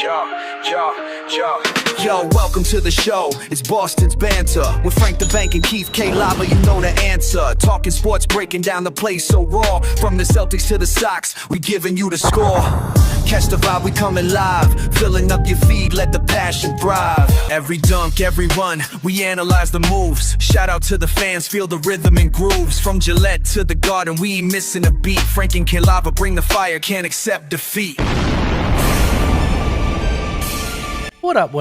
Yo, welcome to the show. It's Boston's Banter with Frank the Bank and Keith K. Lava. You know the answer. Talking sports, breaking down the play so raw. From the Celtics to the Sox, we giving you the score. Catch the vibe, we coming live. Filling up your feed, let the passion thrive. Every dunk, every run, we analyze the moves. Shout out to the fans, feel the rhythm and grooves. From Gillette to the Garden, we ain't missing a beat. Frank and K. Lava bring the fire, can't accept defeat. What up?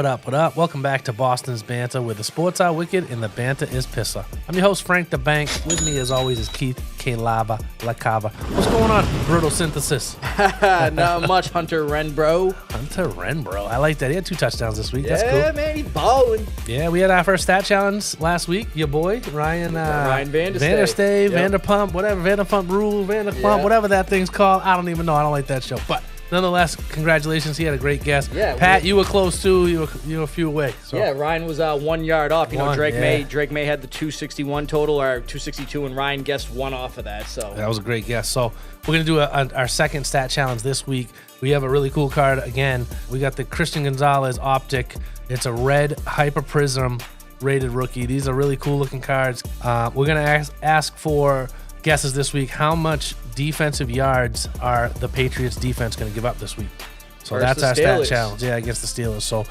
Welcome back to Boston's Banter, where the sports are wicked and the banter is Pissah. I'm your host, Frank the Bank. With me, as always, is Keith K. Lava La Cava. What's going on, Brutal Synthesis? Not much, Hunter Renbro. Hunter Renbro. I like that. He had 2 touchdowns this week. That's cool. Yeah, man, he's balling. Yeah, we had our first stat challenge last week. Your boy, Ryan Vanderstave, Vanderpump, whatever, Vanderpump Rule, Vanderpump, whatever that thing's called. I don't even know. I don't like that show. But nonetheless, congratulations. He had a great guess. Yeah, Pat, you were close too. You were a few away. So. Yeah, Ryan was 1 yard off. You know, Drake May had the 261 total, or 262, and Ryan guessed 1 off of that. So that was a great guess. So we're gonna do our second stat challenge this week. We have a really cool card again. We got the Christian Gonzalez Optic. It's a red Hyper Prism rated rookie. These are really cool looking cards. We're gonna ask for guesses this week. How much defensive yards are the Patriots defense going to give up this week? So that's our stat challenge. Yeah, against the Steelers. So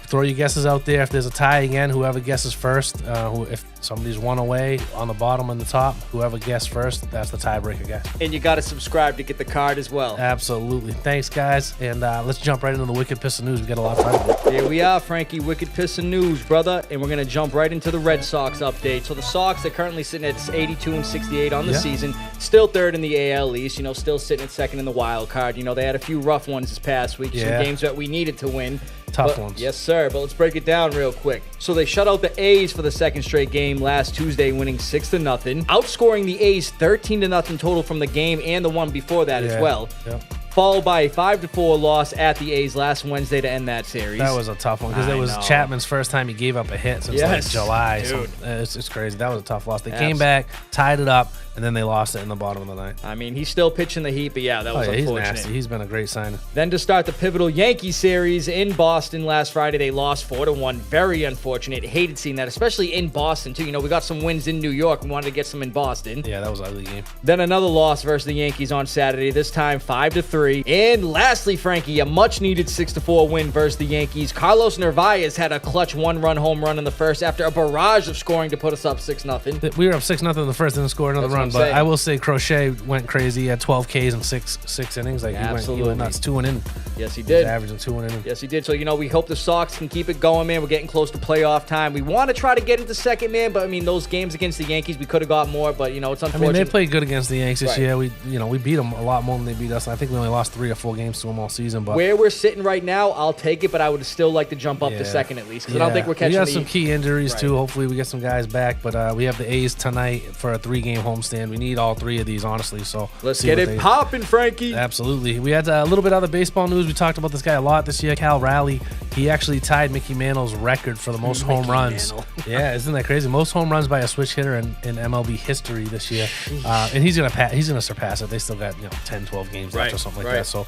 throw your guesses out there. If there's a tie again, whoever guesses first, if somebody's 1 away on the bottom and the top, whoever guessed first, that's the tiebreaker, guys. And you got to subscribe to get the card as well. Absolutely. Thanks, guys. And let's jump right into the Wicked Pissah News. We got a lot of time. Here we are, Frankie. Wicked Pissah News, brother. And we're going to jump right into the Red Sox update. So the Sox are currently sitting at 82-68 on the season. Still third in the AL East. You know, still sitting at second in the wild card. You know, they had a few rough ones this past week. Some games that we needed to win. Tough ones. Yes, sir. But let's break it down real quick. So they shut out the A's for the second straight game last Tuesday, winning 6-0, outscoring the A's 13-0 total from the game and the one before that as well. Yeah. Followed by a 5-4 loss at the A's last Wednesday to end that series. That was a tough one because it was Chapman's first time he gave up a hit since like July. Dude. So it's crazy. That was a tough loss. They came back, tied it up, and then they lost it in the bottom of the ninth. I mean, he's still pitching the heat, but that was unfortunate. He's nasty. He's been a great signing. Then to start the pivotal Yankee series in Boston last Friday, they lost 4-1. Very unfortunate. Hated seeing that, especially in Boston, too. You know, we got some wins in New York. We wanted to get some in Boston. Yeah, that was an ugly game. Then another loss versus the Yankees on Saturday, this time 5-3. And lastly, Frankie, a much-needed 6-4 win versus the Yankees. Carlos Narvaez had a clutch 1-run home run in the first after a barrage of scoring to put us up 6-0. We were up 6-0 in the first, didn't score another run, but I will say Crochet went crazy. He had 12 Ks in six innings. Like he went nuts, 2 in. Yes, he did. Averaging 2 in. Yes, he did. So, you know, we hope the Sox can keep it going, man. We're getting close to playoff time. We want to try to get into second, man, but I mean, those games against the Yankees, we could have got more, but you know, it's unfortunate. I mean, they played good against the Yankees this year. We beat them a lot more than they beat us. I think we only lost 3 or 4 games to them all season. But where we're sitting right now, I'll take it, but I would still like to jump up to second at least because I don't think we're catching. We got some key injuries too. Hopefully, we get some guys back. But we have the A's tonight for a 3-game homestand. We need all 3 of these, honestly. So let's get it popping, Frankie. Absolutely. We had a little bit of other baseball news. We talked about this guy a lot this year, Raleigh. He actually tied Mickey Mantle's record for the most home runs. Yeah, isn't that crazy? Most home runs by a switch hitter in MLB history this year. And he's gonna surpass it. They still got 10, 12 games left or something like that. So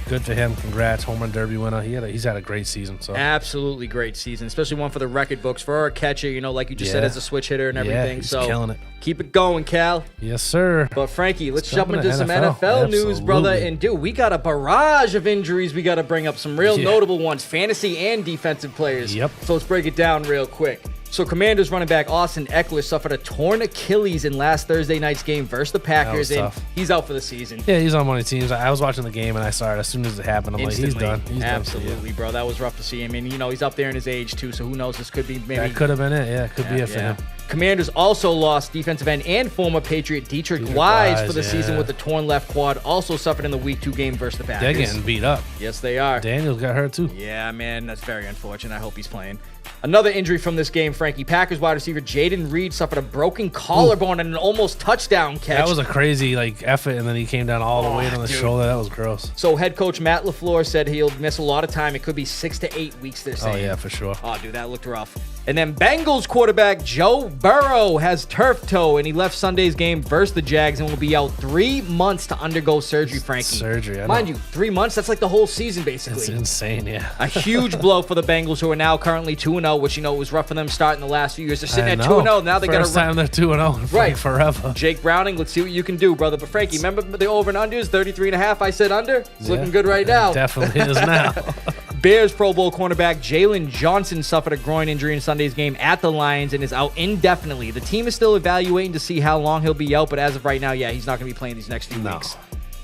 good for him. Congrats, home run derby winner. He's had a great season. So absolutely great season, especially one for the record books for our catcher. You know, like you just said, as a switch hitter and everything. He's killing it. Keep it going, Cal. Yes, sir. But Frankie, let's jump into some NFL news, brother. And dude, we got a barrage of injuries. We got to bring up some real notable ones, fantasy and defensive players. Yep. So let's break it down real quick. So Commanders running back Austin Eckler suffered a torn Achilles in last Thursday night's game versus the Packers, and he's out for the season. Yeah, he's on one of the teams. I was watching the game, and I saw it as soon as it happened. I'm instantly. Like, he's done. Absolutely, bro. That was rough to see him. And, you know, he's up there in his age, too, so who knows? This could be maybe. That could have been it. Yeah, it could be it for him. Commanders also lost defensive end and former Patriot Dietrich Wise for the season with the torn left quad, also suffered in the Week 2 game versus the Packers. They're getting beat up. Yes, they are. Daniels got hurt, too. Yeah, man, that's very unfortunate. I hope he's playing. Another injury from this game, Frankie. Packers wide receiver Jaden Reed suffered a broken collarbone and an almost touchdown catch. That was a crazy effort, and then he came down all the weight on the shoulder. That was gross. So head coach Matt LaFleur said he'll miss a lot of time. It could be 6 to 8 weeks, they're saying. Oh, yeah, for sure. Oh, dude, that looked rough. And then Bengals quarterback Joe Burrow has turf toe, and he left Sunday's game versus the Jags and will be out 3 months to undergo surgery, Frankie. Surgery, Mind you, 3 months? That's like the whole season, basically. It's insane, yeah. A huge blow for the Bengals, who are now currently 2-0, which, was rough for them starting the last few years. They're sitting at 2-0. Now they got to First time they're 2-0 right forever. Jake Browning, let's see what you can do, brother. But Frankie, remember the over and unders, 33.5? I said under. It's looking good right now. It definitely is now. Bears Pro Bowl cornerback Jalen Johnson suffered a groin injury in Sunday's game at the Lions and is out indefinitely. The team is still evaluating to see how long he'll be out, but as of right now, he's not going to be playing these next few weeks.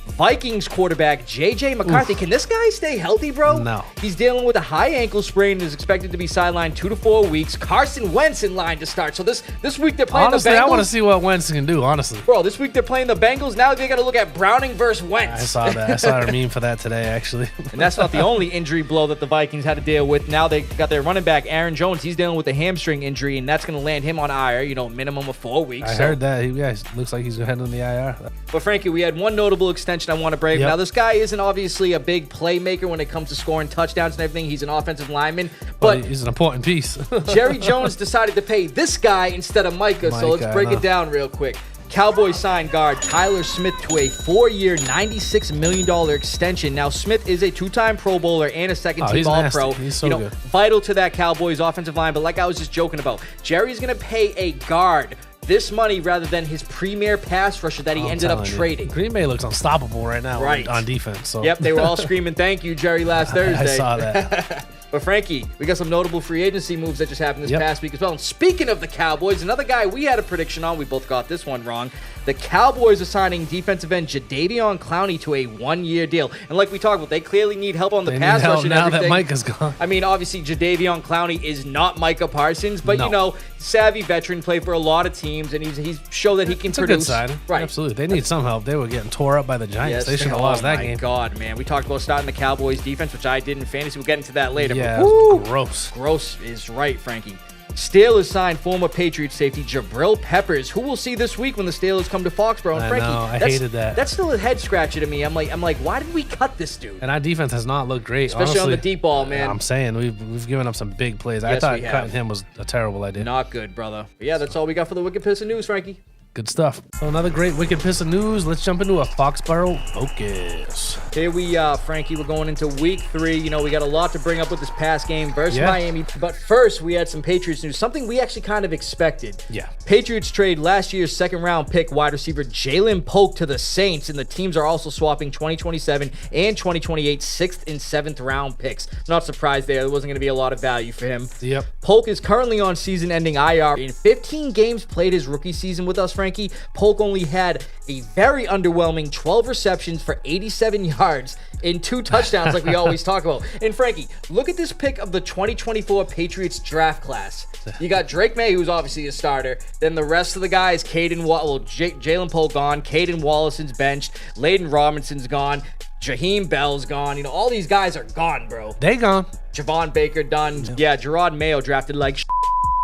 Vikings quarterback J.J. McCarthy. Oof. Can this guy stay healthy, bro? No. He's dealing with a high ankle sprain and is expected to be sidelined 2 to 4 weeks. Carson Wentz in line to start. So this week they're playing the Bengals. I want to see what Wentz can do, honestly. Bro, this week they're playing the Bengals. Now they got to look at Browning versus Wentz. I saw that. I saw a meme for that today, actually. And that's not the only injury blow that the Vikings had to deal with. Now they got their running back, Aaron Jones. He's dealing with a hamstring injury, and that's going to land him on IR, minimum of 4 weeks. I heard that. He looks like he's heading on the IR. But Frankie, we had one notable extension I want to break. Yep. Now, this guy isn't obviously a big playmaker when it comes to scoring touchdowns and everything. He's an offensive lineman. But he's an important piece. Jerry Jones decided to pay this guy instead of Micah. So let's break it down real quick. Cowboys signed guard Tyler Smith to a 4-year, $96 million extension. Now, Smith is a 2-time Pro Bowler and a second-team All-Pro. He's so good. Vital to that Cowboys offensive line. But like I was just joking about, Jerry's going to pay a guard this money rather than his premier pass rusher that he ended up trading. Green Bay looks unstoppable right now on defense. So. Yep, they were all screaming thank you, Jerry, last Thursday. I saw that. But Frankie, we got some notable free agency moves that just happened this past week as well. And speaking of the Cowboys, another guy we had a prediction on, we both got this one wrong. The Cowboys are signing defensive end Jadeveon Clowney to a 1-year deal. And like we talked about, they clearly need help on the pass rush and now everything. Now that Micah's gone. I mean, obviously, Jadeveon Clowney is not Micah Parsons, but, savvy veteran, played for a lot of teams, and he's showed that he can produce. It's a good signing. Right. Absolutely. They need some help. They were getting tore up by the Giants. They should have lost that game. Oh, my God, man. We talked about starting the Cowboys defense, which I did in fantasy. We'll get into that later. Yeah, but, gross. Gross is right, Frankie. Steelers signed former Patriots safety Jabril Peppers, who we'll see this week when the Steelers come to Foxboro. And Frankie, I hated that. That's still a head scratcher to me. I'm like, why did we cut this dude? And our defense has not looked great, especially on the deep ball, man. I'm saying we've given up some big plays. I thought cutting him was a terrible idea. Not good, brother. But yeah, that's all we got for the Wicked Pissah news, Frankie. Good stuff. So another great Wicked Pissah news. Let's jump into a Foxboro Focus. Here we are, Frankie. We're going into week 3. We got a lot to bring up with this past game versus Miami. But first, we had some Patriots news, something we actually kind of expected. Yeah. Patriots trade last year's second-round pick wide receiver Ja'Lynn Polk to the Saints, and the teams are also swapping 2027 and 2028 6th and 7th round picks. Not surprised there. There wasn't going to be a lot of value for him. Yep. Polk is currently on season-ending IR. In 15 games played his rookie season with us, Frankie, Polk only had a very underwhelming 12 receptions for 87 yards and 2 touchdowns like we always talk about. And Frankie, look at this pick of the 2024 Patriots draft class. You got Drake May, who's obviously a starter. Then the rest of the guys, Ja'Lynn Polk gone, Caden Wallison's benched, Layden Robinson's gone, Jaheim Bell's gone. All these guys are gone, bro. They gone. Javon Baker done. Yeah, Gerard Mayo drafted like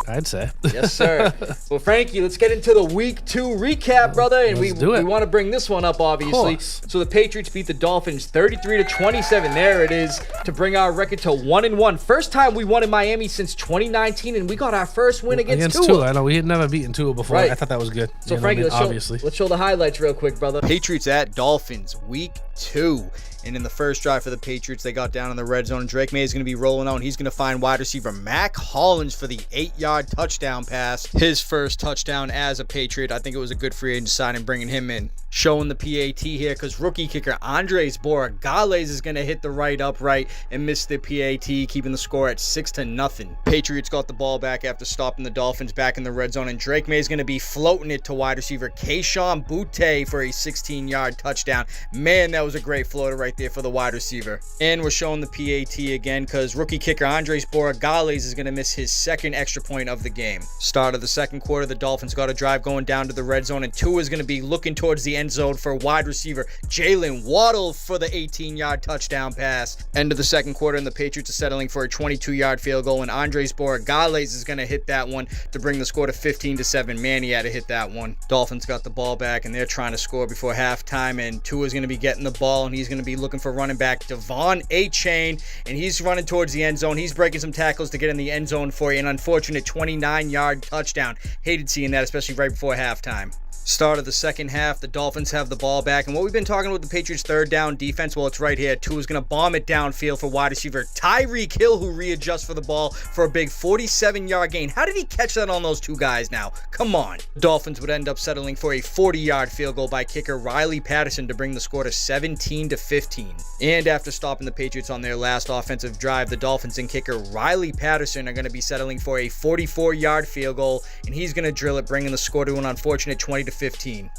I'd say. Yes, sir. Well, Frankie, let's get into the week 2 recap, brother. And we want to bring this one up, obviously. So the Patriots beat the Dolphins 33-27. There it is, to bring our record to 1-1. First time we won in Miami since 2019, and we got our first win against Tua. I know we had never beaten Tua before. Right. I thought that was good. So Frankie, let's show the highlights real quick, brother. Patriots at Dolphins, week 2. And in the first drive for the Patriots, they got down in the red zone. Drake May is going to be rolling out, and he's going to find wide receiver Mac Hollins for the 8-yard touchdown pass. His first touchdown as a Patriot. I think it was a good free agent signing bringing him in. Showing the PAT here because rookie kicker Andres Borregales is going to hit the right upright and miss the PAT, keeping the score at 6-0. Patriots got the ball back after stopping the Dolphins back in the red zone, and Drake May is going to be floating it to wide receiver Keyshawn Butte for a 16-yard touchdown. Man, that was a great floater right there for the wide receiver. And we're showing the PAT again because rookie kicker Andres Borregales is going to miss his second extra point of the game. Start of the second quarter, the Dolphins got a drive going down to the red zone, and Tua is going to be looking towards the end zone for wide receiver Jalen Waddle for the 18-yard touchdown pass. End of the second quarter, and the Patriots are settling for a 22-yard field goal, and Andres Borregales is going to hit that one to bring the score to 15-7. Man, he had to hit that one. Dolphins got the ball back, and they're trying to score before halftime, and Tua's going to be getting the ball, and he's going to be looking for running back Devon Achane, and he's running towards the end zone. He's breaking some tackles to get in the end zone for you. An unfortunate 29-yard touchdown. Hated seeing that, especially right before halftime. Start of the second half, the Dolphins have the ball back, and what we've been talking about the Patriots' third down defense, well, it's right here. Tua's going to bomb it downfield for wide receiver Tyreek Hill, who readjusts for the ball for a big 47-yard gain. How did he catch that on those two guys now? Come on. Dolphins would end up settling for a 40-yard field goal by kicker Riley Patterson to bring the score to 17-15. And after stopping the Patriots on their last offensive drive, the Dolphins and kicker Riley Patterson are going to be settling for a 44-yard field goal, and he's going to drill it, bringing the score to an unfortunate 20-15.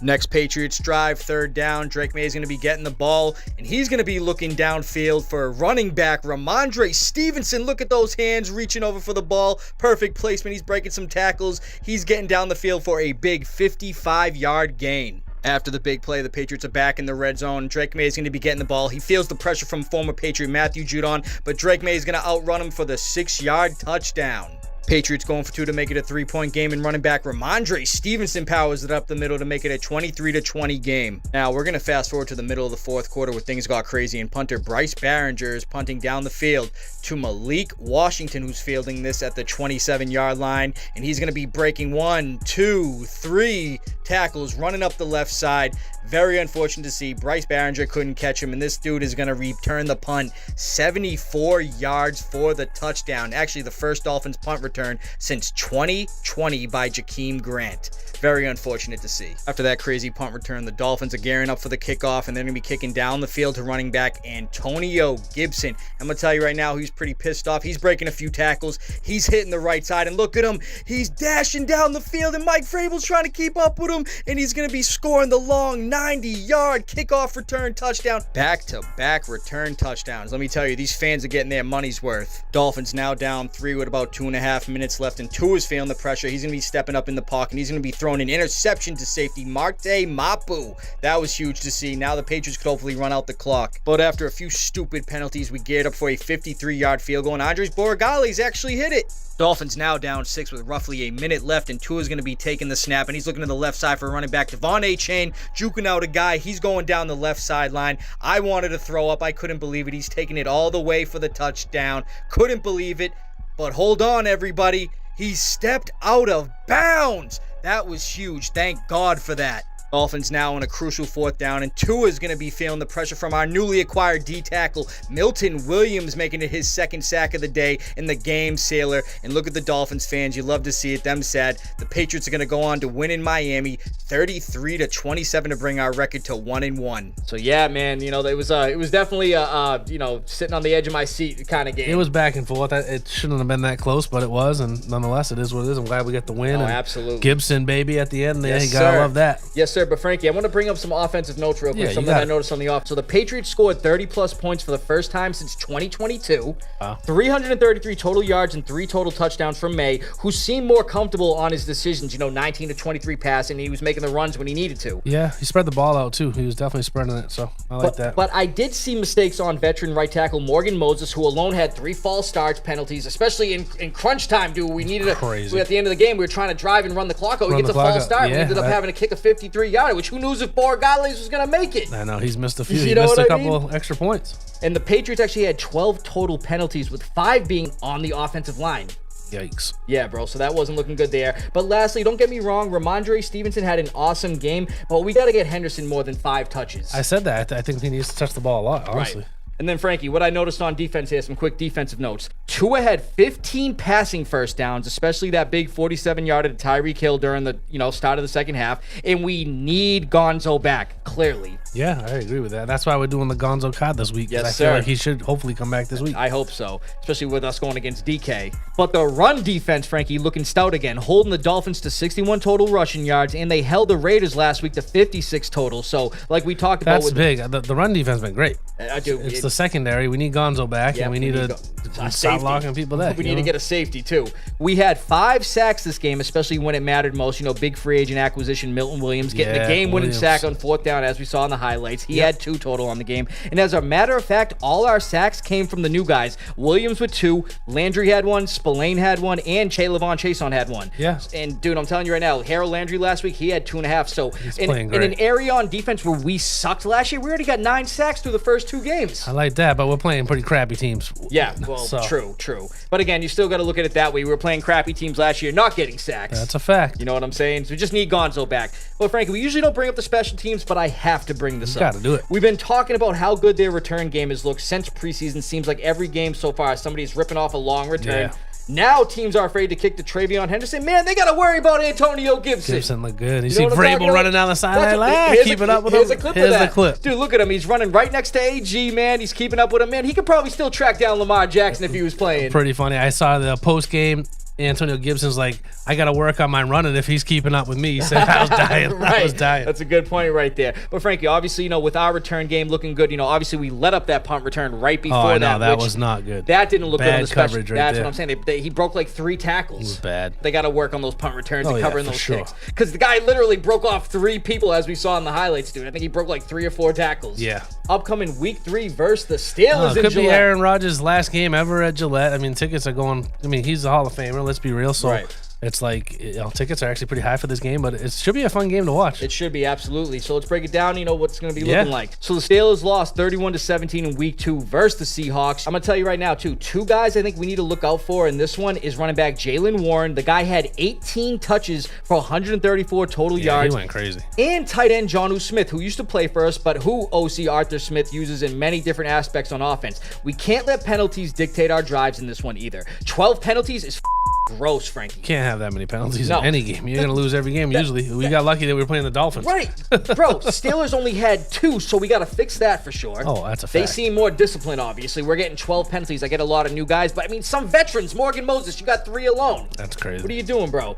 Next Patriots drive, third down. Drake May is going to be getting the ball, and he's going to be looking downfield for running back Ramondre Stevenson. Look at those hands reaching over for the ball. Perfect placement. He's breaking some tackles. He's getting down the field for a big 55-yard gain. After the big play, the Patriots are back in the red zone. Drake May is going to be getting the ball. He feels the pressure from former Patriot Matthew Judon, but Drake May is going to outrun him for the 6-yard touchdown. Patriots going for two to make it a 3-point game, and running back Ramondre Stevenson powers it up the middle to make it a 23-20 game. Now, we're going to fast forward to the middle of the fourth quarter where things got crazy, and punter Bryce Barringer is punting down the field to Malik Washington, who's fielding this at the 27-yard line, and he's going to be breaking 1, 2, 3 tackles, running up the left side. Very unfortunate to see. Bryce Barringer couldn't catch him, and this dude is going to return the punt 74 yards for the touchdown. Actually, the first Dolphins punt return since 2020 by Jakeem Grant. Very unfortunate to see. After that crazy punt return, the Dolphins are gearing up for the kickoff, and they're going to be kicking down the field to running back Antonio Gibson. I'm going to tell you right now, he's pretty pissed off. He's breaking a few tackles. He's hitting the right side, and look at him. He's dashing down the field, and Mike Vrabel's trying to keep up with him, and he's going to be scoring the long 90-yard kickoff return touchdown. Back-to-back return touchdowns. Let me tell you, these fans are getting their money's worth. Dolphins now down 3 with about 2.5 minutes left, and Tua's feeling the pressure. He's going to be stepping up in the pocket, and he's going to be throwing an interception to safety Marte Mapu. That was huge to see. Now the Patriots could hopefully run out the clock. But after a few stupid penalties, we geared up for a 53-yard field goal, and Andres Borregales actually hit it. Dolphins now down 6 with roughly a minute left, and Tua's going to be taking the snap, and he's looking to the left side for running back Devon Achane, juking out a guy. He's going down the left sideline. I wanted to throw up. I couldn't believe it. He's taking it all the way for the touchdown. Couldn't believe it. But hold on, everybody. He stepped out of bounds. That was huge. Thank God for that. Dolphins now on a crucial fourth down, and Tua is going to be feeling the pressure from our newly acquired D-tackle, Milton Williams, making it his second sack of the day in the game sailor. And look at the Dolphins fans. You love to see it. Them sad. The Patriots are going to go on to win in Miami 33-27 to bring our record to 1-1. So, yeah, man, you know, it was definitely, you know, sitting on the edge of my seat kind of game. It was back and forth. It shouldn't have been that close, but it was, and nonetheless, it is what it is. I'm glad we got the win. Oh, and absolutely. Gibson, baby, at the end there. Yes, You got to sir. love that. Yes, sir. But Frankie, I want to bring up some offensive notes real quick. Yeah, Something I noticed on the off. So the Patriots scored 30-plus points for the first time since 2022. Wow. 333 total yards and 3 total touchdowns from May, who seemed more comfortable on his decisions. You know, 19-23 passing. He was making the runs when he needed to. Yeah, he spread the ball out too. He was definitely spreading it, so I like that. But I did see mistakes on veteran right tackle Morgan Moses, who alone had 3 false starts penalties, especially in crunch time, dude. We needed Crazy. at the end of the game, we were trying to drive and run the clock out. He gets a false start. We ended up having to kick a 53-yarder, which who knows if Borregales was going to make it. I know, he's missed a few. You He know missed a what I couple mean? extra points. And the Patriots actually had 12 total penalties, with 5 being on the offensive line. Yikes. Yeah, bro, so that wasn't looking good there. But lastly, don't get me wrong, Ramondre Stevenson had an awesome game, but we got to get Henderson more than 5 touches. I said that. I think he needs to touch the ball a lot, honestly. Right. And then, Frankie, what I noticed on defense here, some quick defensive notes. Tua had 15 passing first downs, especially that big 47-yarder to Tyreek Hill during the start of the second half. And we need Gonzo back, clearly. Yeah, I agree with that. That's why we're doing the Gonzo COD this week. Yes, I sir. feel like he should hopefully come back this week. I hope so, especially with us going against DK. But the run defense, Frankie, looking stout again, holding the Dolphins to 61 total rushing yards, and they held the Raiders last week to 56 total. So, like we talked about, That's big. The run defense has been great. I do. It's the secondary. We need Gonzo back, Yeah, and we we need need to Stop locking people there. We need to get a safety, too. We had 5 sacks this game, especially when it mattered most. You know, big free agent acquisition, Milton Williams, getting the game-winning sack on 4th down, as we saw in the highlights. He had 2 total on the game. And as a matter of fact, all our sacks came from the new guys. Williams with 2, Landry had 1, Spillane had 1, and Levon Chason had 1. Yeah. And, dude, I'm telling you right now, Harold Landry last week, he had 2.5. So in an area on defense where we sucked last year, we already got 9 sacks through the first 2 games. I like that, but we're playing pretty crappy teams. Yeah, well, true. But again, you still got to look at it that way. We were playing crappy teams last year, not getting sacks. That's a fact. You know what I'm saying? So we just need Gonzo back. Well, frankly, we usually don't bring up the special teams, but I have to bring this up. Got to do it. We've been talking about how good their return game has looked since preseason. Seems like every game so far, somebody's ripping off a long return. Yeah. Now teams are afraid to kick to Travion Henderson. Man, they got to worry about Antonio Gibson. Gibson look good. You know see what I'm Vrabel talking about? running down the sideline. Keeping up with him. Here's the clip. Dude, look at him. He's running right next to AG, man. He's keeping up with him, man. He could probably still track down Lamar Jackson if he was playing. Pretty funny. I saw the post game. Antonio Gibson's like, I got to work on my running if he's keeping up with me. He said, I was dying. Right. I was dying. That's a good point right there. But Frankie, obviously, you know, with our return game looking good, you know, obviously we let up that punt return right before that. That was not good. That didn't look good on the special. Coverage right That's there. what I'm saying. He broke like 3 tackles. It was bad. They got to work on those punt returns and covering those kicks. Sure. Because the guy literally broke off 3 people, as we saw in the highlights, dude. I think he broke like 3 or 4 tackles. Yeah. Upcoming week 3 versus the Steelers in Could be Gillette. Aaron Rodgers' last game ever at Gillette. I mean, tickets are going. I mean, he's a Hall of Famer. Let's be real. So. Right. It's like, you know, tickets are actually pretty high for this game, but it should be a fun game to watch. It should be, absolutely. So let's break it down, you know, what's going to be looking like. So the Steelers lost 31-17 in week 2 versus the Seahawks. I'm going to tell you right now, too, 2 guys I think we need to look out for, and this one is running back Jaylen Warren. The guy had 18 touches for 134 total yards. He went crazy. And tight end Jonnu Smith, who used to play for us, but who OC Arthur Smith uses in many different aspects on offense. We can't let penalties dictate our drives in this one either. 12 penalties is gross, Frankie. Can't have that many penalties in any game. You're going to lose every game usually. We got lucky that we were playing the Dolphins. Right. Bro, Steelers only had 2, so we got to fix that for sure. Oh, that's a fact. They seem more disciplined, obviously. We're getting 12 penalties. I get a lot of new guys, but I mean, some veterans. Morgan Moses, you got 3 alone. That's crazy. What are you doing, bro?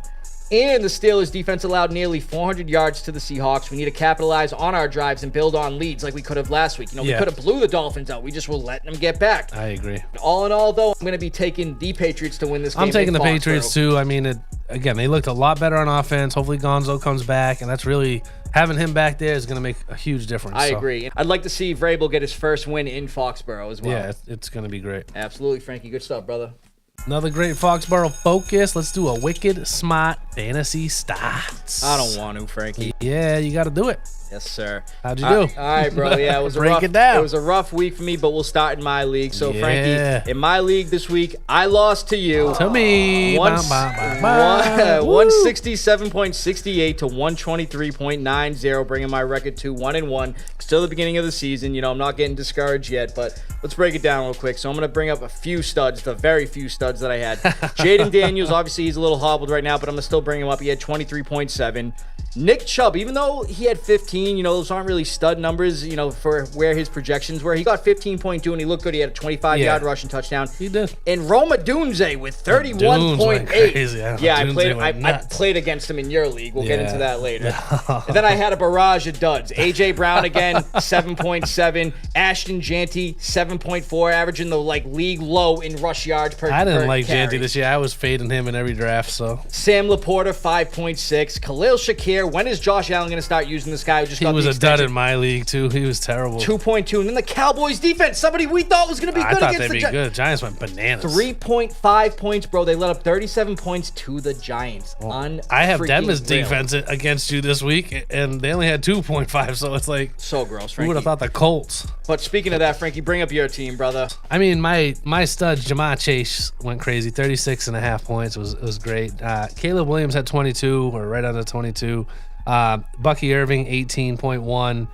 And the Steelers defense allowed nearly 400 yards to the Seahawks. We need to capitalize on our drives and build on leads like we could have last week. You know, we could have blew the Dolphins out. We just were letting them get back. I agree. All in all, though, I'm going to be taking the Patriots to win this game. I'm taking the Patriots, too. I mean, again, they looked a lot better on offense. Hopefully Gonzo comes back, and that's really having him back there is going to make a huge difference. I agree. I'd like to see Vrabel get his first win in Foxboro as well. Yeah, it's going to be great. Absolutely, Frankie. Good stuff, brother. Another great Foxboro Focus. Let's do a wicked Smaht Fantasy Stahts. I don't want to, Frankie. Yeah, you got to do it. Yes, sir. How'd you do? All right, bro. Yeah, it was it was a rough week for me, but we'll start in my league. So, Frankie, in my league this week, I lost to you. To me. 167.68 to 123.90, bringing my record to 1-1. Still the beginning of the season. You know, I'm not getting discouraged yet, but let's break it down real quick. So I'm going to bring up a few studs, the very few studs that I had. Jaden Daniels, obviously he's a little hobbled right now, but I'm going to still bring him up. He had 23.7. Nick Chubb, even though he had 15, you know, those aren't really stud numbers, you know, for where his projections were. He got 15.2 and he looked good. He had a 25-yard rushing touchdown. He did. And Roma Dunze with 31.8. Yeah, I played against him in your league. We'll get into that later. And then I had a barrage of duds. AJ Brown again, 7.7. Ashton Janty, 7.4, averaging the league low in rush yards per carry. I didn't like Janty this year. I was fading him in every draft. So Sam Laporta, 5.6. Khalil Shakir. When is Josh Allen going to start using this guy? He was a dud in my league too. He was terrible. 2.2. And then the Cowboys defense, somebody we thought was going to be good against the Giants. I thought they'd be good. Giants went bananas. 3.5 points, bro. They let up 37 points to the Giants. Well, I have Denver's defense against you this week, and they only had 2.5, so it's like so gross, Frankie. Who would have thought the Colts? But speaking of that, Frankie, bring up your team, brother. I mean, my stud, Jamar Chase, went crazy. 36.5 points. It was great. Caleb Williams had 22, or right under 22. Bucky Irving, 18.1.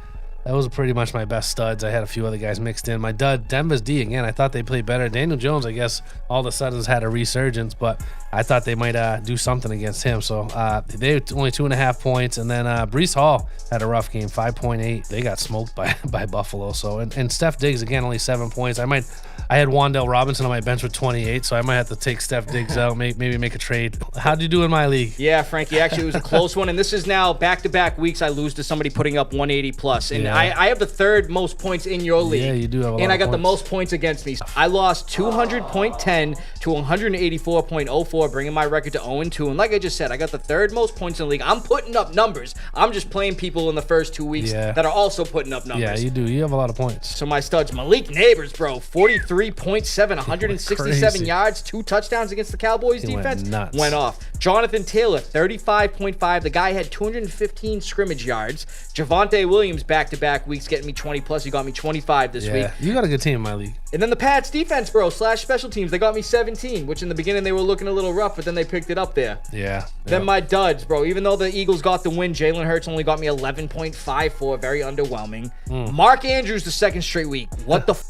That was pretty much my best studs. I had a few other guys mixed in. My dud, Denver's D, again, I thought they played better. Daniel Jones, I guess, all of a sudden has had a resurgence, but I thought they might do something against him. So they only 2.5 points. And then Breece Hall had a rough game, 5.8. They got smoked by Buffalo. So and Steph Diggs, again, only 7 points. I might I had Wan'Dale Robinson on my bench with 28, so I might have to take Steph Diggs out, maybe make a trade. How'd you do in my league? Yeah, Frankie, actually, it was a close one, and this is now back-to-back weeks I lose to somebody putting up 180 plus, and I have the third most points in your league. Yeah, you do have a lot and I of got points. the most points against me. I lost 200.10 to 184.04, bringing my record to 0-2, and like I just said, I got the third most points in the league. I'm putting up numbers. I'm just playing people in the first 2 weeks that are also putting up numbers. Yeah, you do. You have a lot of points. So my studs, Malik Neighbors, bro, 43.7, 167 yards, 2 touchdowns against the Cowboys defense. Went off. Jonathan Taylor, 35.5. The guy had 215 scrimmage yards. Javonte Williams, back-to-back weeks, getting me 20 plus. He got me 25 this week. You got a good team in my league. And then the Pats defense, bro, / special teams, they got me 17, which in the beginning they were looking a little rough, but then they picked it up there. Yeah. Then my duds, bro. Even though the Eagles got the win, Jalen Hurts only got me 11.54. Very underwhelming. Mark Andrews, the second straight week. What the f***?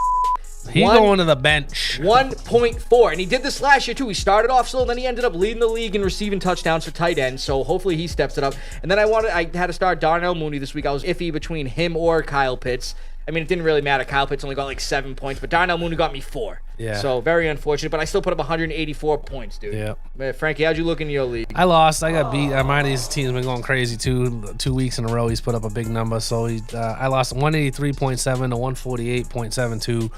He going to the bench. 1.4. And he did this last year, too. He started off slow, then he ended up leading the league in receiving touchdowns for tight ends. So hopefully he steps it up. And then I had to start Darnell Mooney this week. I was iffy between him or Kyle Pitts. I mean, it didn't really matter. Kyle Pitts only got like 7 points, but Darnell Mooney got me 4. Yeah. So very unfortunate, but I still put up 184 points, dude. Yeah. Man, Frankie, how'd you look in your league? I lost. I got beat. Mine of these teams been going crazy too. 2 weeks in a row, he's put up a big number. So I lost 183.7 to 148.72.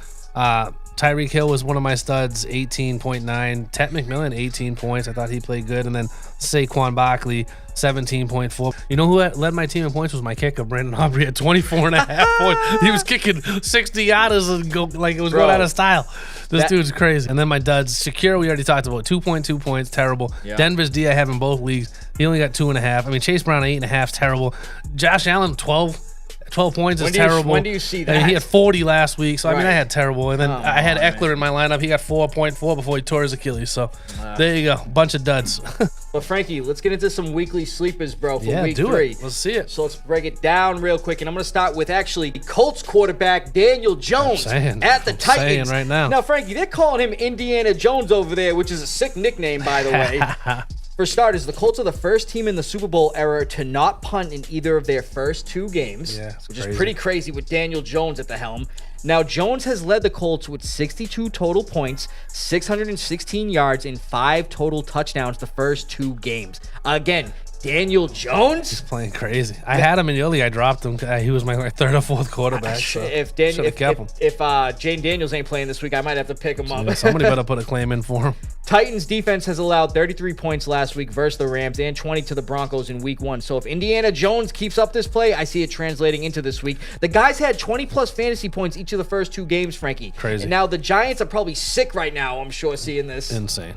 Tyreek Hill was one of my studs, 18.9. Ted McMillan, 18 points. I thought he played good. And then Saquon Barkley, 17.4. You know who led my team in points was my kicker, Brandon Aubrey, at 24.5 points. He was kicking 60-yarders and go like it was going out of style. This dude's crazy. And then my duds, Shakira, we already talked about, 2.2 points, terrible. Yeah. Denver's D, I have in both leagues. He only got 2.5. I mean, Chase Brown, 8.5, terrible. Josh Allen, 12 points is terrible. When do you see that? I mean, he had 40 last week, so I mean, I had terrible. And then I had Eckler in my lineup. He got 4.4 before he tore his Achilles. So there you go, bunch of duds. Well, Frankie, let's get into some weekly sleepers, bro, for week 3. Let's see it. So let's break it down real quick, and I'm going to start with actually Colts quarterback Daniel Jones at the Titans. Right now. Now, Frankie, they're calling him Indiana Jones over there, which is a sick nickname, by the way. For starters, the Colts are the first team in the Super Bowl era to not punt in either of their first 2 games, which is pretty crazy with Daniel Jones at the helm. Now, Jones has led the Colts with 62 total points, 616 yards, and 5 total touchdowns the first 2 games. Again, Daniel Jones? He's playing crazy. I had him in the early. I dropped him. He was my 3rd or 4th quarterback. So if Jane Daniels ain't playing this week, I might have to pick him up. Yeah, somebody better put a claim in for him. Titans defense has allowed 33 points last week versus the Rams and 20 to the Broncos in week 1. So if Indiana Jones keeps up this play, I see it translating into this week. The guys had 20-plus fantasy points each of the first 2 games, Frankie. Crazy. And now the Giants are probably sick right now, I'm sure, seeing this. Insane.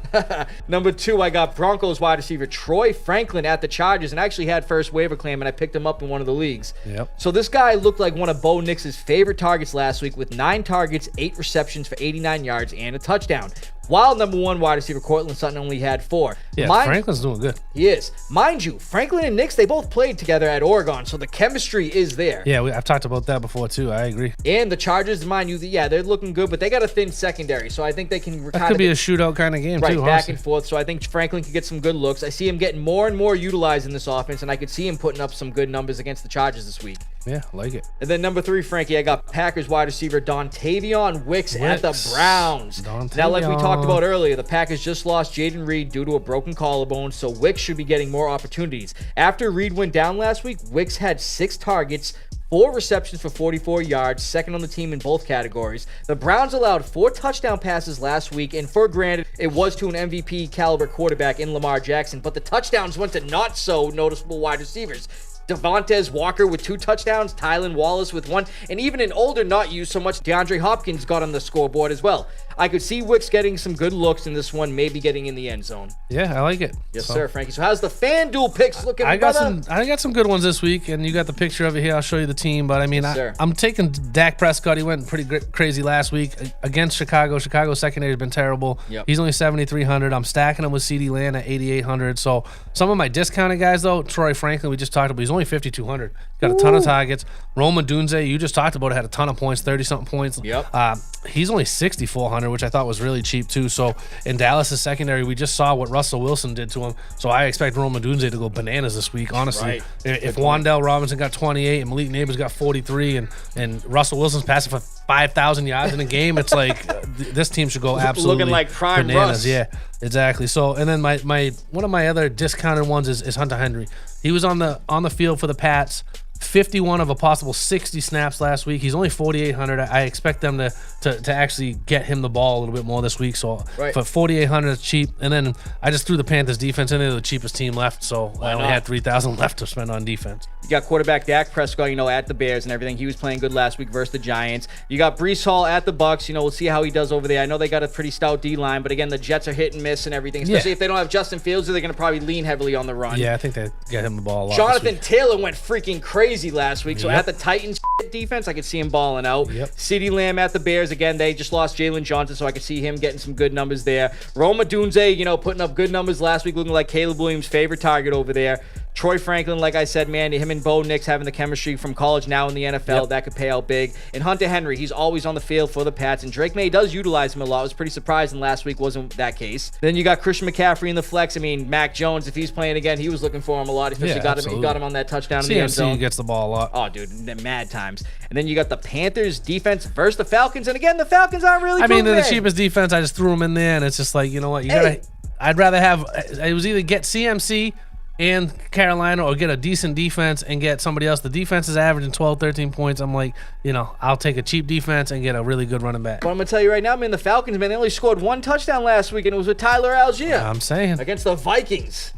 Number 2, I got Broncos wide receiver Troy Franklin at the Chargers, and I actually had first waiver claim, and I picked him up in one of the leagues. Yep. So this guy looked like one of Bo Nix's favorite targets last week with 9 targets, 8 receptions for 89 yards, and a touchdown. While number 1 wide receiver Cortland Sutton only had 4. Yeah, Franklin's doing good. He is. Mind you, Franklin and Nix, they both played together at Oregon, so the chemistry is there. Yeah, I've talked about that before, too. I agree. And the Chargers, mind you, they're looking good, but they got a thin secondary, so I think they can That could be a shootout kind of game, too. Right, back and forth, so I think Franklin could get some good looks. I see him getting more and more utilized in this offense, and I could see him putting up some good numbers against the Chargers this week. Yeah, like it. And then number 3, Frankie, I got Packers wide receiver Dontavion Wicks at the Browns. Now, like we talked about earlier, the Packers just lost Jaden Reed due to a broken collarbone, so Wicks should be getting more opportunities. After Reed went down last week, Wicks had 6 targets, 4 receptions for 44 yards, second on the team in both categories. The Browns allowed 4 touchdown passes last week, and for granted, it was to an MVP caliber quarterback in Lamar Jackson, but the touchdowns went to not so noticeable wide receivers. Devontae Walker with 2 touchdowns, Tylan Wallace with 1, and even an older, not used so much, DeAndre Hopkins got on the scoreboard as well. I could see Wicks getting some good looks in this one, maybe getting in the end zone. Yeah, I like it. Yes, sir, Frankie. So how's the FanDuel picks looking, I got some good ones this week, and you got the picture of it here. I'll show you the team, but I mean, I'm taking Dak Prescott. He went pretty crazy last week against Chicago. Chicago's secondary has been terrible. Yep. He's only 7,300. I'm stacking him with CeeDee Lamb at 8,800. So some of my discounted guys, though, Troy Franklin, we just talked about, he's only 5,200. Got a ton of targets. Roma Dunze, you just talked about it, had a ton of points, 30-something points. Yep. He's only 6,400, which I thought was really cheap, too. So in Dallas' secondary, we just saw what Russell Wilson did to him. So I expect Roma Dunze to go bananas this week, honestly. Right. If Wan'Dale Robinson got 28 and Malik Neighbors got 43 and Russell Wilson's passing for 5,000 yards in a game, it's like this team should go absolutely looking like prime bananas. Russ. Yeah, exactly. So, and then my one of my other discounted ones is Hunter Henry. He was on the field for the Pats. 51 of a possible 60 snaps last week. He's only 4,800. I expect them to actually get him the ball a little bit more this week. So right. for 4,800, it's cheap. And then I just threw the Panthers defense in there, the cheapest team left. So I only had 3,000 left to spend on defense. You got quarterback Dak Prescott, at the Bears and everything. He was playing good last week versus the Giants. You got Breece Hall at the Bucks. We'll see how he does over there. I know they got a pretty stout D-line, but again, the Jets are hit and miss and everything, especially if they don't have Justin Fields, they're going to probably lean heavily on the run. Yeah, I think they get him the ball a lot. Jonathan Taylor went freaking crazy last week, so at the Titans defense, I could see him balling out. CeeDee Lamb at the Bears. Again, they just lost Jalen Johnson, so I could see him getting some good numbers there. Roma Dunze, putting up good numbers last week, looking like Caleb Williams' favorite target over there. Troy Franklin, like I said, man, him and Bo Nix having the chemistry from college now in the NFL, that could pay out big. And Hunter Henry, he's always on the field for the Pats, and Drake May does utilize him a lot. I was pretty surprised, and last week wasn't that case. Then you got Christian McCaffrey in the flex. Mac Jones, if he's playing again, he was looking for him a lot, especially he got him on that touchdown in the end zone. CMC gets the ball a lot. Oh, dude, mad times. And then you got the Panthers defense versus the Falcons, and again, the Falcons aren't really they're the cheapest defense. I just threw them in there, and it's just like, you know what, I'd rather have, it was either get CMC and Carolina or get a decent defense and get somebody else. The defense is averaging 12, 13 points. I'm like, I'll take a cheap defense and get a really good running back. But I'm going to tell you right now, the Falcons, they only scored one touchdown last week, and it was with Tyler Algier. I'm saying. Against the Vikings.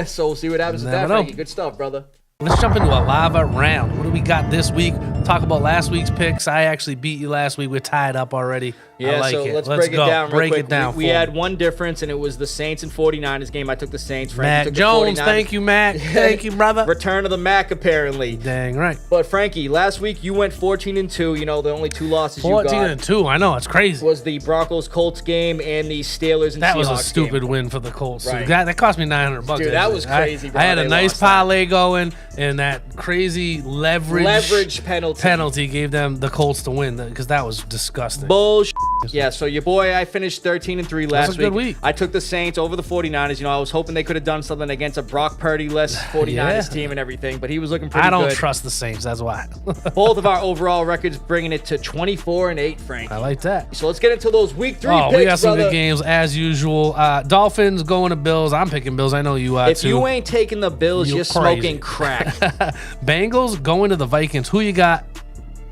So we'll see what happens with that, Frankie. Good stuff, brother. Let's jump into a lava round. What do we got this week? Talk about last week's picks. I actually beat you last week. We're tied up already. Yeah, I like so it. let's break it down real quick. It down we had one difference, and it was the Saints and 49ers game. I took the Saints. Frankie took Jones, the 49ers. Thank you, Mac. Thank you, brother. Return of the Mac, apparently. Dang right. But Frankie, last week you went 14-2. The only two losses you got. 14-2. I know, it's crazy. Was the Broncos-Colts game and the Steelers and Seahawks game. That was a stupid win for the Colts. Right. That cost me $900. Dude, that was crazy, bro. I had a nice parlay going, and that crazy leverage penalty gave them the Colts to win because that was disgusting. Bullshit. Yeah, so your boy, I finished 13-3 last Good week. I took the Saints over the 49ers. I was hoping they could have done something against a Brock Purdy-less 49ers team and everything, but he was looking pretty good. I don't trust the Saints, that's why. Both of our overall records bringing it to 24-8, Frank. I like that. So let's get into those week 3 picks, we got some brother. good games as usual. Dolphins going to Bills. I'm picking Bills. I know you are, If you ain't taking the Bills, you're smoking crack. Bengals going to the Vikings. Who you got?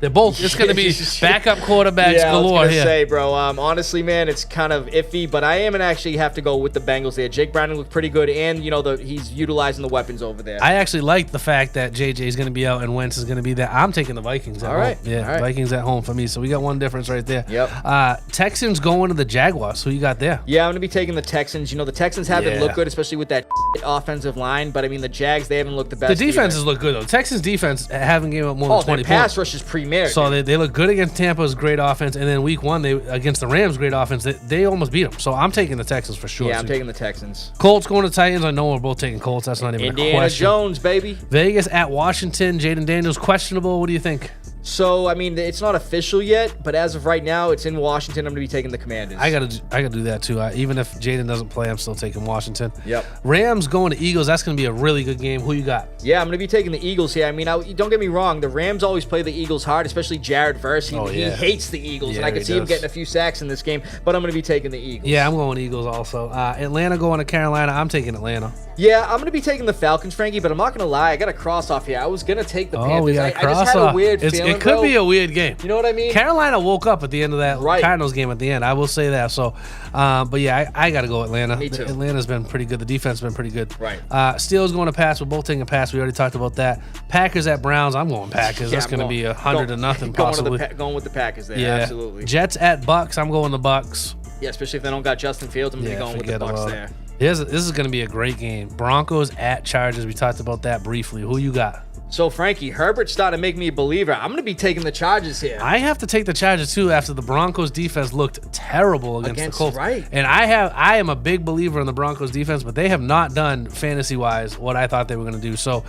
They're both. It's going to be backup quarterbacks galore I was here. Say, bro. Honestly, man, it's kind of iffy, but I am gonna actually have to go with the Bengals there. Jake Browning looked pretty good, and he's utilizing the weapons over there. I actually like the fact that JJ is going to be out and Wentz is going to be there. I'm taking the Vikings at home. Yeah, all right. Vikings at home for me. So we got one difference right there. Yep. Texans going to the Jaguars. Who you got there? Yeah, I'm gonna be taking the Texans. The Texans haven't looked good, especially with that offensive line. But the Jags, they haven't looked the best. The defenses look good though. The Texans defense haven't given up more than 20 their pass points. rush is premier. So they look good against Tampa's great offense, and then week 1 they against the Rams great offense. They almost beat them. So I'm taking the Texans for sure. Yeah, I'm taking the Texans. Colts going to Titans. I know we're both taking Colts. That's not even a question. Indiana Jones, baby. Vegas at Washington. Jaden Daniels questionable. What do you think? So, it's not official yet, but as of right now, it's in Washington. I'm going to be taking the Commanders. I gotta do that too. Even if Jaden doesn't play, I'm still taking Washington. Yep. Rams going to Eagles. That's going to be a really good game. Who you got? Yeah, I'm going to be taking the Eagles here. Don't get me wrong. The Rams always play the Eagles hard, especially Jared Verse. He hates the Eagles, and I can see him getting a few sacks in this game, but I'm going to be taking the Eagles. Yeah, I'm going Eagles also. Atlanta going to Carolina. I'm taking Atlanta. Yeah, I'm going to be taking the Falcons, Frankie, but I'm not going to lie. I got a cross off here. I was going to take the Panthers. We got a cross I just had a weird feeling, It could be a weird game. You know what I mean? Carolina woke up at the end of that Cardinals game at the end. I will say that. So, but yeah, I got to go Atlanta. Me too. Atlanta's been pretty good. The defense has been pretty good. Right. Steelers going to pass. We're both taking a pass. We already talked about that. Packers at Browns. I'm going Packers. That's going to be 100-0 possibly. Going with the Packers there. Yeah. Absolutely. Jets at Bucks. I'm going the Bucks. Yeah, especially if they don't got Justin Fields. I'm going to be going with the Bucks there. This is going to be a great game. Broncos at Chargers. We talked about that briefly. Who you got? So, Frankie, Herbert's starting to make me a believer. I'm going to be taking the Chargers here. I have to take the Chargers, too, after the Broncos defense looked terrible against the Colts. Right. And I am a big believer in the Broncos defense, but they have not done, fantasy-wise, what I thought they were going to do. So,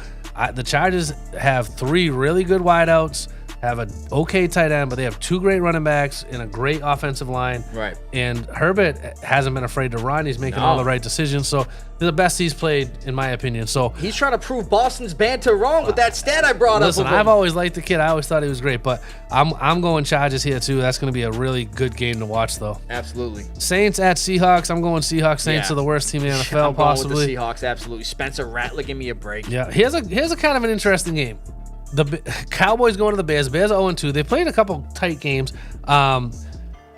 the Chargers have 3 really good wideouts. have an okay tight end, but they have 2 great running backs and a great offensive line. Right. And Herbert hasn't been afraid to run. He's making all the right decisions. So they're the best he's played, in my opinion. So he's trying to prove Boston's banter wrong with that stat I brought up. Listen, I've always liked the kid. I always thought he was great, but I'm going Chargers here too. That's going to be a really good game to watch, though. Absolutely. Saints at Seahawks. I'm going Seahawks. Saints are the worst team in the NFL, possibly. With the Seahawks, absolutely. Spencer Rattler, give me a break. Yeah, here's a kind of an interesting game. The Cowboys going to the Bears. Bears are 0-2. They played a couple tight games. I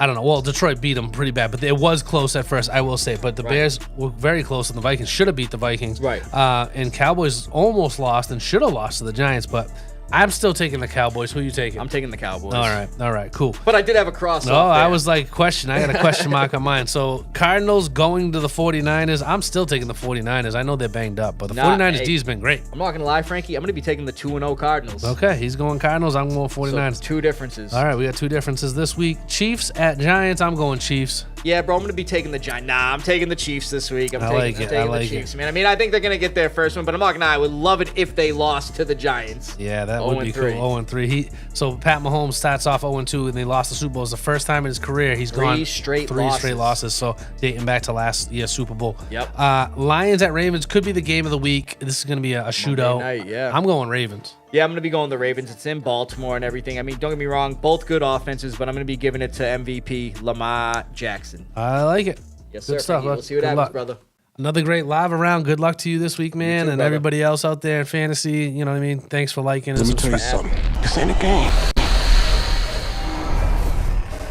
don't know. Well, Detroit beat them pretty bad, but it was close at first, I will say. But the Bears were very close, and the Vikings should have beat the Vikings. Right. And Cowboys almost lost and should have lost to the Giants, but I'm still taking the Cowboys. Who are you taking? I'm taking the Cowboys. All right, cool. But I did have a cross. No, I was like, question. I got a question mark on mine. So Cardinals going to the 49ers. I'm still taking the 49ers. I know they're banged up, but the 49ers D's been great. I'm not going to lie, Frankie. I'm going to be taking the 2-0 Cardinals. Okay, he's going Cardinals. I'm going 49ers. So 2 differences. All right, we got 2 differences this week. Chiefs at Giants. I'm going Chiefs. Yeah, bro, I'm going to be taking the Giants. Nah, I'm taking the Chiefs this week. I'm taking the Chiefs, man. I mean, I think they're going to get their first one, but I'm not going to lie. I would love it if they lost to the Giants. Yeah, that would be cool. 0-3. So Pat Mahomes starts off 0-2, and they lost the Super Bowl. It's the first time in his career he's gone 3 straight losses. So dating back to last year's Super Bowl. Yep. Lions at Ravens could be the game of the week. This is going to be a shootout. Night, yeah. I'm going Ravens. Yeah, I'm going to be going the Ravens. It's in Baltimore and everything. I mean, don't get me wrong, both good offenses, but I'm going to be giving it to MVP Lamar Jackson. I like it. Yes, sir. Good stuff. We'll see what happens, brother. Another great live around. Good luck to you this week, man, and everybody else out there in fantasy. You know what I mean? Thanks for liking and subscribing. Let me tell you something. This ain't a game.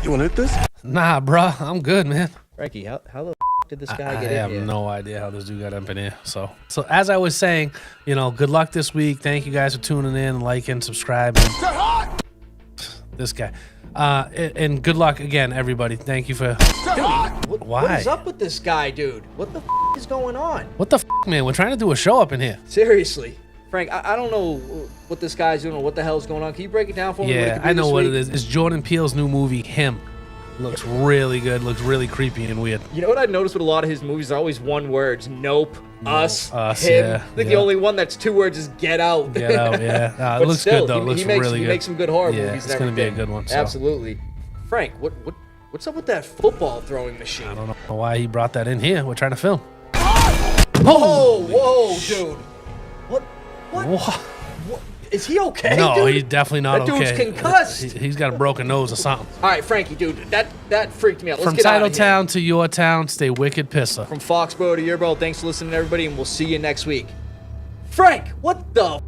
You want to hit this? Nah, bro. I'm good, man. Frankie, how the did this guy get in here? I have no idea how this dude got up in here. So as I was saying, good luck this week. Thank you guys for tuning in, liking, subscribing. This guy. And good luck again, everybody. Thank you for. Dude, why? What is up with this guy, dude? What the is going on? What the man? We're trying to do a show up in here. Seriously. Frank, I don't know what this guy's doing or what the hell's going on. Can you break it down for me? Yeah, I know what it is. It's Jordan Peele's new movie, Him. Looks really good. Looks really creepy and weird. You know what I noticed with a lot of his movies? They're always one words. Nope. Us. Us. Him. Yeah, I think the only one that's 2 words is Get Out. Get Out. Yeah. It looks still, good though. It looks really good. He makes some good horror movies. Yeah, it's going to be a good one. So. Absolutely. Frank, what's up with that football throwing machine? I don't know why he brought that in here. We're trying to film. Whoa, dude. What? Is he okay, No, dude? he's definitely not okay. That dude's concussed. He's got a broken nose or something. All right, Frankie, dude, that freaked me out. Let's From get out of here. Titletown to your town, stay wicked Pissah. From Foxboro to your bro, thanks for listening, everybody, and we'll see you next week. Frank, what the